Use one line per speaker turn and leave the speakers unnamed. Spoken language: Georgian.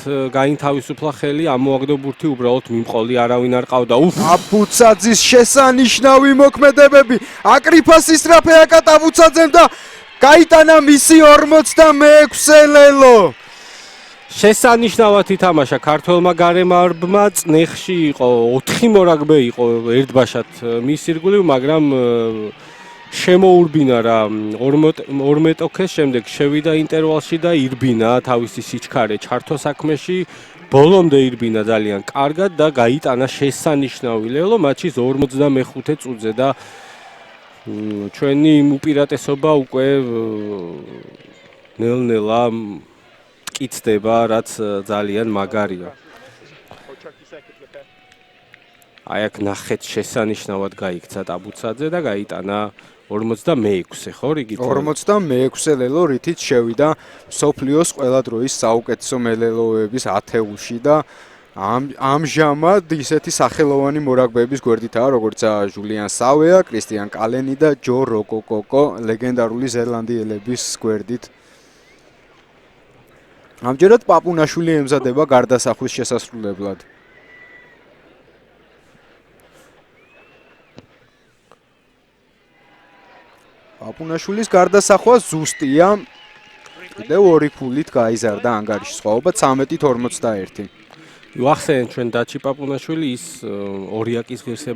გაინთავისუფლა ხელი, ამოაგდო ბურთი, უბრალოდ მიმყოლი არავინ არ ყავდა.
აბუცაძის შესანიშნავი მოქმედებები. აკრიფას ისრაფე აკატ აბუცაძემ და გაიტანა მისი 46 ლელო.
შესანიშნავად ითამაშა ქართველმა გარემარბმა, წნეხში იყო 4 მორაგბე იყო ერთბაშად მის ირგვლივ, მაგრამ შემოურბინა რა 12 ოქეს, შემდეგ შევიდა ინტერვალში და ირბინა თავისი სიჩქარე ჩართო საქმეში, ბოლომდე ირბინა ძალიან კარგად და გაიტანა შესანიშნავი ლელო მატჩის 55 წუთზე და ჩვენი უპირატესობა უკვე ნელ-ნელა კიცდება, რაც ძალიან მაგარია. აი აქ ნახეთ შესანიშნავად გაიქცა აბუცაძე და გაიტანა 46-ე, ხო, რიგით?
46 ლელო, რითიც შევიდა მსოფლიოს ყველა დროის საუკეთესო მელელოების ათეულში და ამჟამად ისეთი სახელოვანი მორაგბეების გვერდითაა, როგორც ჟულიან სავეა, კრისტიან კალენი და ჯო როკოკოკო, ლეგენდარული ზელანდიელების გვერდით. ამჯერად პაპუნაშვილი ემზადება გარდასახვის შესასრულებლად. პაპუნაშვილის გარდასახვა ზუსტია. კიდევ 2 ფულით გაიზარდა ანგარიშის სხვაობა 13-41.
ვახსენეთ ჩვენ დაჩი პაპუნაშვილი ის ორიაკის ღირსება